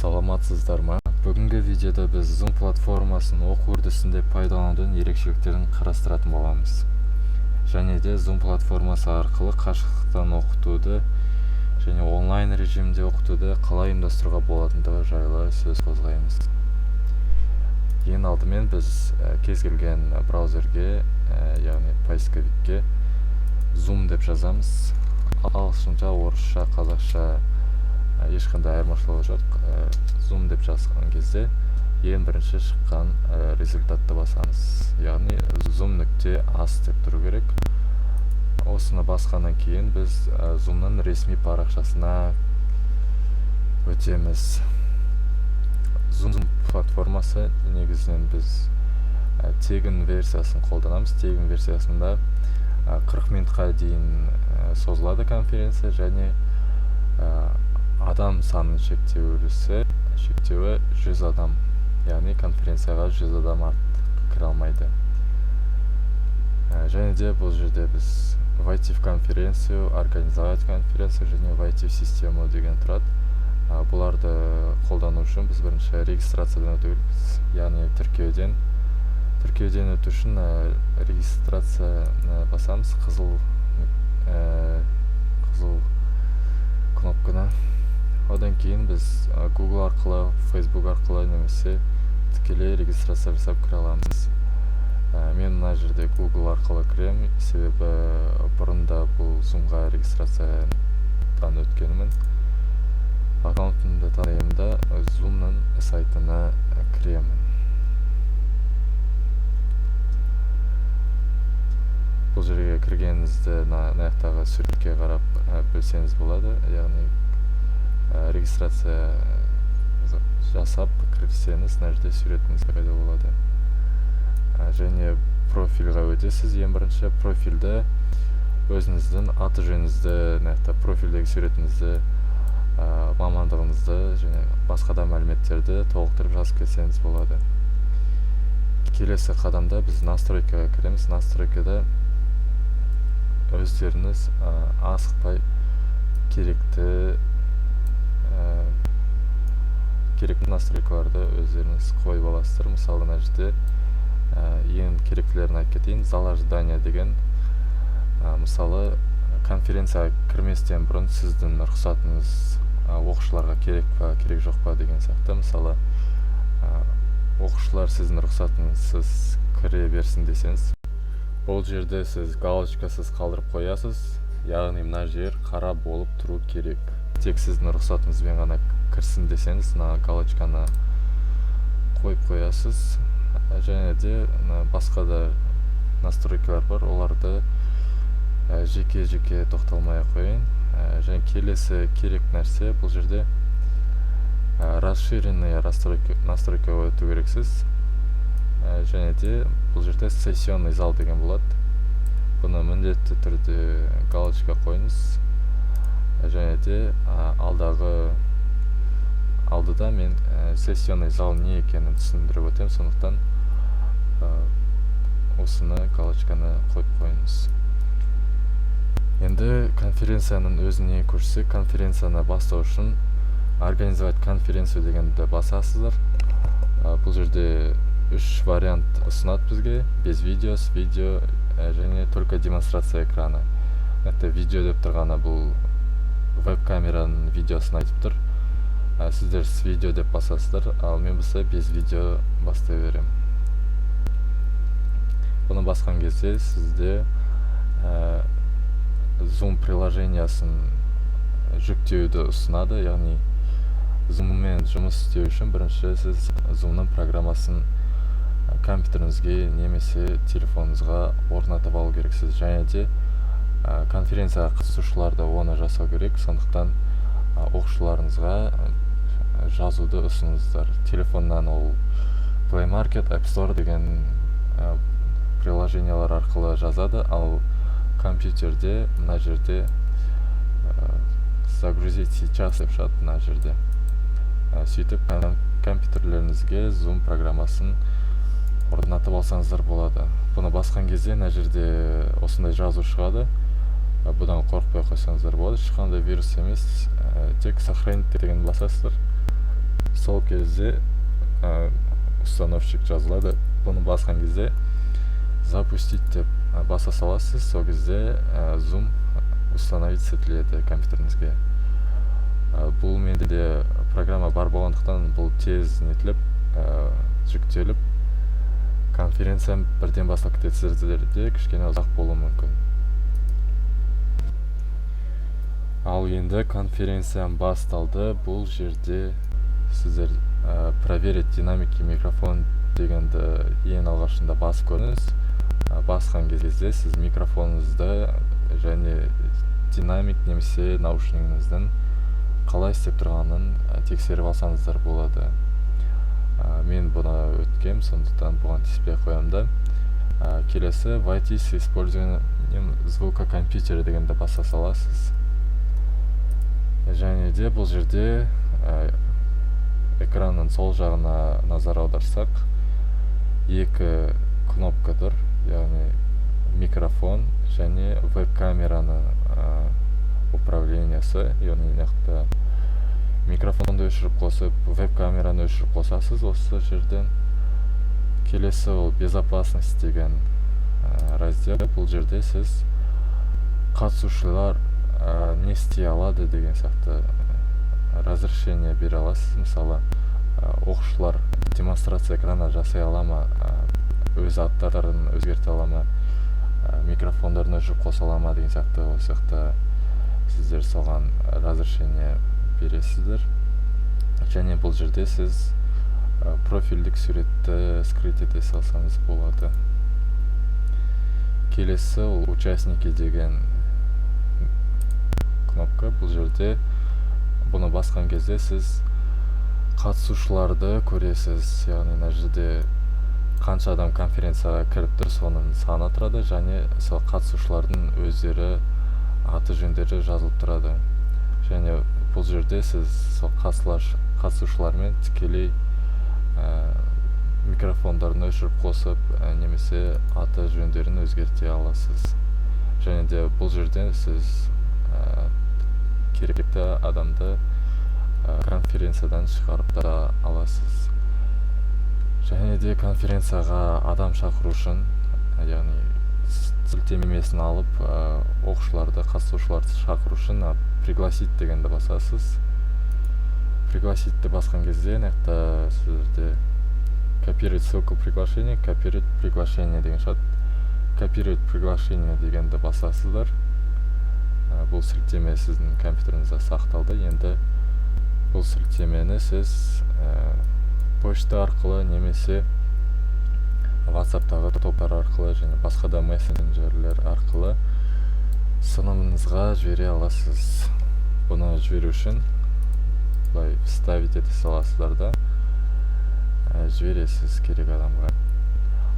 Саламатсыздар ма? Бүгінгі видеода біз Zoom платформасын оқу үрдісінде пайдаланудың ерекшеліктерін қарастыратын боламыз. Және де Zoom платформасы арқылы қашықтықтан оқытуды және онлайн режимде оқытуды қалай ұйымдастыруға болатындығы жайлы сөз қозғаймыз. Ең алдымен біз кез келген браузерге, яғни поисковикке Zoom деп жазамыз. Ағылшынша, орысша, қазақша ешқандай айырмашылығы жоқ. Zoom деп жазған кезде ең бірінші шыққан результатты басамыз. Яғни zoom.as деп тұру керек. Осыны басқаннан кейін біз Zoom-ның ресми парақшасына өтеміз. Zoom платформасы негізінен біз тегін версиясын қолданамыз. Тегін версиясында 40 минутқа дейін созылады конференция, және адам санын шектеуі 100 адам. Яғни конференцияға 100 адам артық кіре алмайды. Және де бұл жерде біз войти в конференцию, организовать конференцию және войти в систему деген тұрады. Бұларды қолдану үшін біз бірінші регистрациядан өтеміз. Яғни тіркеуден өту үшін регистрацияны басамыз, қызыл кнопканы. Одан кейін біз Google арқылы, Facebook арқылы немесе тікелей регистрация жасап кіре аламыз. Мен мына жерде Google арқылы кіремін, себебі бұрында бұл Zoom-ға регистрациядан өткенмін. Аккаунтымды танымын да Zoom-ның сайтына кіремін. Бұл жерге кіргеніңізді наяқтағы суретке қарап білсеңіз болады. Яғни регистрация жасап кірсеңіз, мына жерде суретіңіз пайда болады. Және профильға өтесіз. Ең бірінші профильді өзіңіздің аты жөніңізді, профильдегі суретіңізді, мамандығыңызды және басқа да мәліметтерді толықтырып жазып кетсеңіз болады. Келесі қадамда біз настройкаға кіреміз. Настройкада өздеріңіз асықпай керекті настройкаларды өздеріңіз қойып аласыздар. Мысалы, мына жерде ең керектілерін айтып кетейін. Зал ожидания деген, мысалы, конференцияға кірместен бұрын сіздің рұқсатыңыз оқушыларға керек па, керек жоқ па деген сияқты. Мысалы, оқушылар сіздің рұқсатыңызсыз кіре берсін десеңіз, бұл жерде сіз галочкасыз қалдырып қоясыз. Яғни мына жер қара болып тұру керек. Тек сіздің рұқсатыңызбен ғана кірсін десеңіз, мына галочканы қойып қоясыз. Және де басқа да настройкалар бар, оларды жеке тоқталмай қойын. Және келесі керек нәрсе, бұл жерде расширенный настройкаға өту керексіз. Және де бұл жерде сессионный зал деген болады. Бұны міндетті түрде галочка қойыңыз. Және де алдыда мен сессионный зал не екенін түсіндіріп өтем, сондықтан осыны галочканы қойып қойыңыз. Енді конференцияның өзіне көшсек, конференцияны бастау үшін организовать конференцию дегенді басасыздар. Бұл жерде 3 вариант ұсынады бізге: без видео, с видео және только демонстрация экрана. Видео деп тұрғаны бұл веб-камераның видеосын айтып тұр. Сіздер с видео деп басасыздар, ал мен болса без видео бастай берем. Бұны басқан кезде сізде Zoom приложениясын жүктеуді ұсынады. Яғни Zoom-мен жұмыс істеу үшін бірінші сіз Zoom-ның программасын компьютеріңізге немесе телефоныңызға орнатып алу керексіз. Және де конференцияға қатысушылар да оны жасау керек. Сондықтан оқушыларыңызға жазуды ұсыныңыздар. Телефоннан ол Play Market, App Store деген приложениялар арқылы жазады, ал компьютерде мына жерде загрузить сейчас деп шығады. Мына жерде сөйтіп компьютерлеріңізге Zoom программасын орнатып алсаңыздар болады. Бұны басқан кезде мына жерде осындай жазу шығады. Бұдан қорықпай қойсаңыздар болады. Ешқандай вирус емес, тек сохранить деген басасыздар. сол кезде установщик жазылады. Бұны басқан кезде запустить деп баса саласыз, сол кезде Zoom установить етіледі компьютеріңізге. Бұл менде программа бар болғандықтан бұл тез нетіліп, жүктеліп, конференция бірден бастап кетесіздерде кішкене ұзақ болуы мүмкін. Ал енді конференция басталды. Бұл жерде сіздер проверить динамики микрофон дегенді ең алғашында басып көріңіз. Басқан кезде сіз микрофоныңызды және динамик немесе наушнигіңіздің қалай істеп тұрғанын тексеріп алсаңыздар болады. Мен бұны өткем, сондықтан бұған тиіспей қоямын. Келесі войти с использованием звука компьютера дегенді баса саласыз. Және де бұл жерде экранның сол жағына назар аударсақ, екі кнопка тұр, яғни микрофон және веб-камераның управлениясы. Яғни микрофонды өшіріп қосып, веб-камераны өшіріп қосасыз осы жерден. Келесі ол безопасность деген раздел. Бұл жерде сіз қатысушылар не істей алады деген сияқты разрешение бере аласыз. Мысалы, оқушылар демонстрация экрана жасай ала ма, өз аттарын өзгерте ала ма, микрофондарын өшіріп қоса ала ма деген сияқты, осы жақта сіздер соған разрешение бересіздер. Және бұл жерде сіз профильдік суретті скрит ете салсаңыз болады. Келесі ол участники деген кнопка. Бұл жерде бұны басқан кезде сіз қатысушыларды көресіз. Яғни мына жерде қанша адам конференцияға кіріп тұр, соның саны тұрады, және сол қатысушылардың өздері аты жөндері жазылып тұрады. Және бұл жерде сіз сол қатысушылармен тікелей микрофондарын өшіріп қосып, немесе аты жөндерін өзгерте аласыз. Және де бұл жерден сіз керекті адамды конференциядан шығарып та аласыз. Және де конференцияға адам шақыру үшін, яғни сілтемесін алып, оқушыларды, қатысушыларды шақыру үшін пригласить дегенді басасыз. Пригласитті басқан кезде сіздерде копировать ссылку приглашения, копировать приглашение деген шығады. Копировать приглашение дегенді басасыздар. Бұл сілтеме сіздің компьютеріңізде сақталды. Енді бұл сілтемені сіз почта арқылы немесе WhatsApp-тағы топтар арқылы және басқа да мессенджерлер арқылы сыныбыңызға жібере аласыз. Бұны жіберу үшін былай вставить ете саласыздар да жібересіз керек адамға.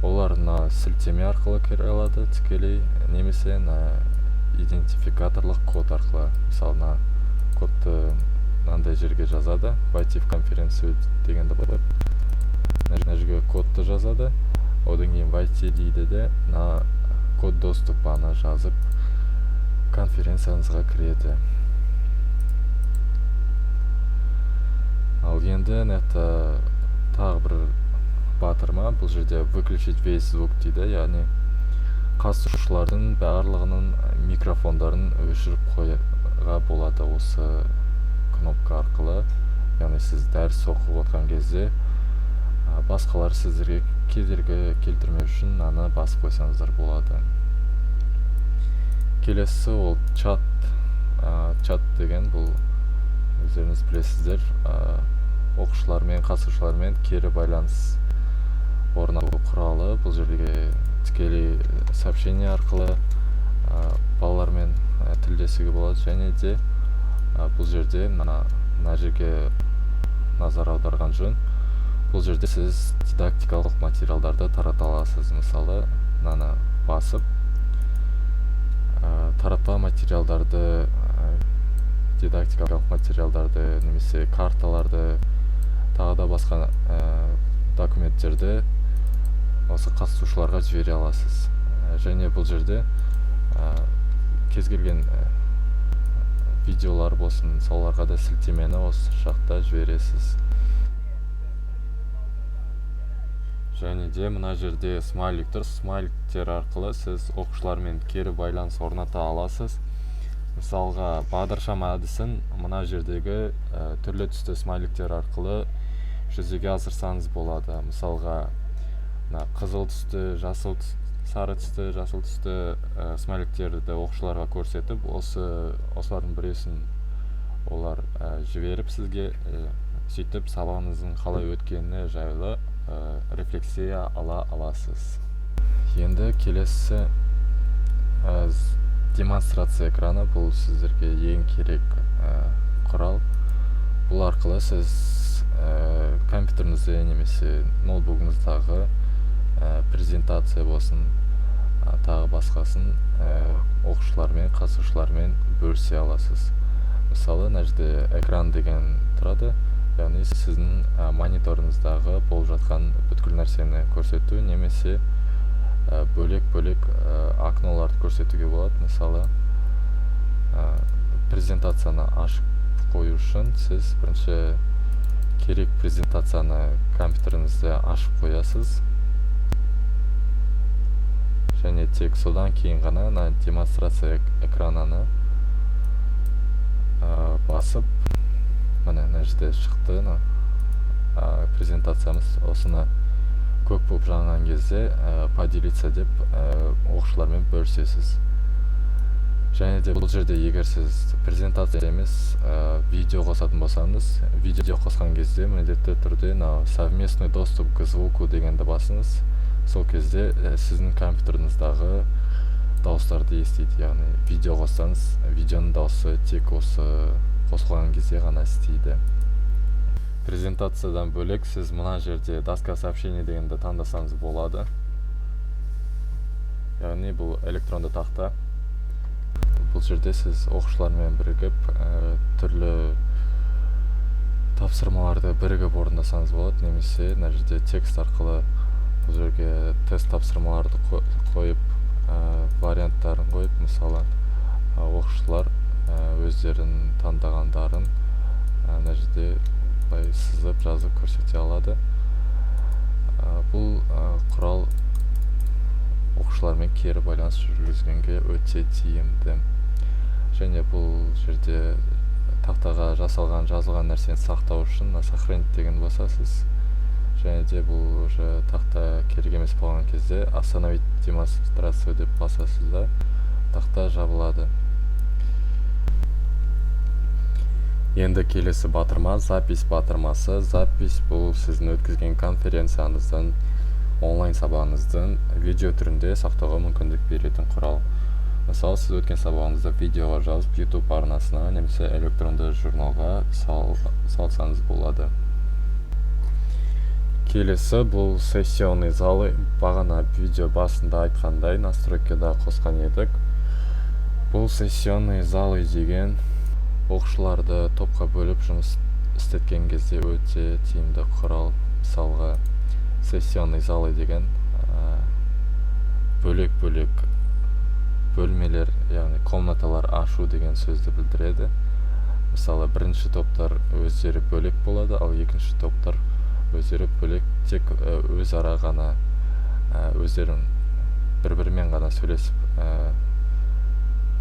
Олар сілтеме арқылы кіре алады тікелей, немесе идентификаторлық код арқылы. Мысалы, кодты мынандай жерге жазады, войти в конференцию дегенді болып, мына жерге кодты жазады, одан кейін войти дейді де, код доступаны жазып конференцияңызға кіреді. Ал енді тағы бір батырма, бұл жерде выключить весь звук дейді, яғни қатысушылардың барлығының микрофондарын өшіріп қоюға болады осы кнопка арқылы. Яғни сіз дәріс оқып отқан кезде басқалар сіздерге кедергі келтірмеу үшін басып қойсаңыздар болады. Келесі ол чат. Чат деген бұл өздеріңіз білесіздер, оқушылармен, қатысушылармен кері байланыс орнату құралы. Бұл жерге тікелей сообщение арқылы балалармен тілдесуге болады. Және де бұл жерде мына жерге назар аударған жөн. Бұл жерде сіз дидактикалық материалдарды тарата аласыз. Мысалы, басып таратпа материалдарды, дидактикалық материалдарды, немесе карталарды, тағы да басқа документтерді осы қатысушыларға жібере аласыз. Және бұл жерде кез келген видеолар болсын, соларға да сілтемені осы жақта жібересіз. Және де мына жерде смайлик тұр. Смайликтер арқылы сіз оқушылармен кері байланыс орната аласыз. Мысалға, бағдаршама әдісін мына жердегі түрлі түсті смайликтер арқылы жүзеге асырсаңыз болады. Мысалға, қызыл түсті, жасыл сары түсті, жасыл түсті смайликтерді оқушыларға көрсетіп, осылардың біреусін олар жіберіп сізге, сөйтіп сабағыңыздың қалай өткені жайлы рефлексия ала аласыз. Енді келесі демонстрация экраны. Бұл сіздерге ең керек құрал. Бұл арқылы сіз компьютеріңізде немесе ноутбугыңыздағы презентация болсын, тағы басқасын оқушылармен, қатысушылармен бөлісе аласыз. Мысалы, мына жерде экран деген тұрады. Яғни сіздің мониторыңыздағы болып жатқан бүткіл нәрсені көрсету, немесе бөлек-бөлек окноларды көрсетуге болады. Мысалы, презентацияны ашып қою үшін сіз бірінші керек презентацияны компьютеріңізде ашып қоясыз. Және тек содан кейін ғана демонстрация экрананы басып, мына жерде шықты презентациямыз. Осыны көп болып жанған кезде поделиться деп оқушылармен бөлісесіз. Және де бұл жерде егер сіз презентация емес видео қосатын болсаңыз, видео қосқан кезде міндетті түрде совместный доступ к звуку дегенді басыңыз. Сол кезде сіздің компьютеріңіздағы дауыстарды естиді. Яғни видео қоссаңыз, видеоның дауысы тек осы қосылған кезде ғана естиді. Презентациядан бөлек сіз мына жерде доска сообщений дегенді таңдасаңыз болады. Яғни бұл электронды тақта. Бұл жерде сіз оқушылармен бірігіп түрлі тапсырмаларды бірігіп орындасаңыз болады, немесе мына жерде текст арқылы бұл жерге тест тапсырмаларды қойып, варианттарын қойып, мысалы, оқушылар өздерін таңдағандарын мына жерде сызып, жазып көрсете алады. Бұл құрал оқушылармен кері байланыс жүргізгенге өте тиімді. Және бұл жерде тақтаға жазылған нәрсені сақтау үшін сохранить деген басасыз. Және де бұл уже тақта керек емес болған кезде остановить демонстрацию деп басасыз да, тақта жабылады. Енді келесі батырма запись батырмасы. Запись бұл сіздің өткізген конференцияңыздың, онлайн сабағыңыздың видео түрінде сақтауға мүмкіндік беретін құрал. Мысалы, сіз өткен сабағыңызды видеоға жазып, YouTube арнасына немесе электронды журналға салсаңыз болады. Келесі бұл сессионный залы. Бағана видео басында айтқандай настройкада қосқан едік. Бұл сессионный залы деген оқушыларды топқа бөліп жұмыс істеткен кезде өте тиімді құрал. Мысалға, сессионный залы деген бөлек-бөлек бөлмелер, яғни комнаталар ашу деген сөзді білдіреді. Мысалы, бірінші топтар өздері бөлек болады, ал екінші топтар өздері бөлек, тек өзара ғана өздерін бір-бірімен ғана сөйлесіп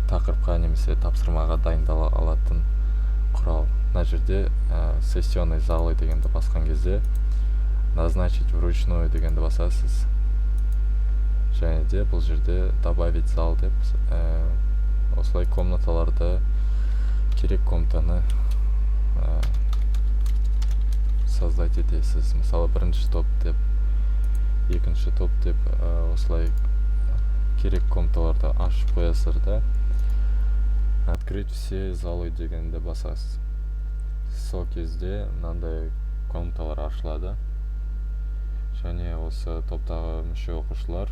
тақырыпқа немесе тапсырмаға дайындала алатын құрал. Мына жерде сессионный залы дегенді басқан кезде назначить вручную дегенді басасыз. Және де бұл жерде добавить зал деп осылай комнаталарды, керек комнатаны создать етесіз. Мысалы, бірінші топ деп, екінші топ деп осылай керек комнаталарды ашып қоясыздар да, открыть все залы дегенді басасыз. Сол кезде мынандай комнаталар ашылады. Және осы топтағы мүше оқушылар,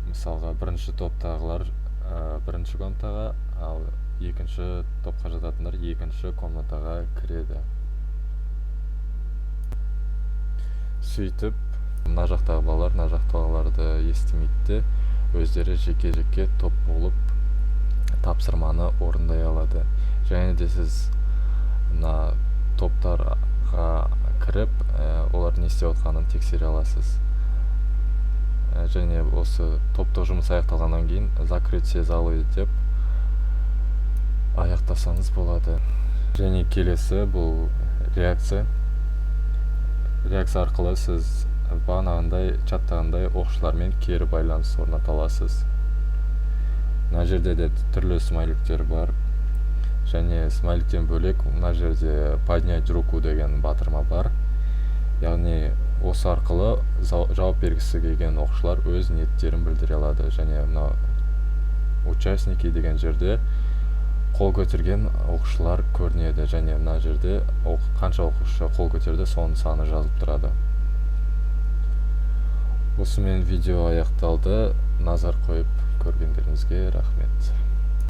мысалға, бірінші топтағылар бірінші комнатаға, ал екінші топқа жататындар екінші комнатаға кіреді. Сөйтіп, мына жақтағы балалар мына жақтағыларды естімейді, өздері жеке-жеке топ болып тапсырманы орындай алады. Және де сіз мына топтарға кіріп, олар не не істеп жатқанын тексере аласыз. Және осы топтық жұмыс аяқталғаннан кейін закрыть все залы деп аяқтасаңыз болады. Және келесі бұл реакция. Реакция арқылы сіз бағанағындай чаттағандай оқушылармен кері байланыс орната аласыз. Мына жерде де түрлі смайликтер бар. Және смайликтен бөлек мына жерде поднять руку деген батырма бар. Яғни осы арқылы жауап бергісі келген оқушылар өз ниеттерін білдіре алады. Және мына участники деген жерде қол көтерген оқушылар көрінеді. Және мына жерде қанша оқушы қол көтерді, соның саны жазылып тұрады. Осымен видео аяқталды. Назар қойып көргендеріңізге рахмет.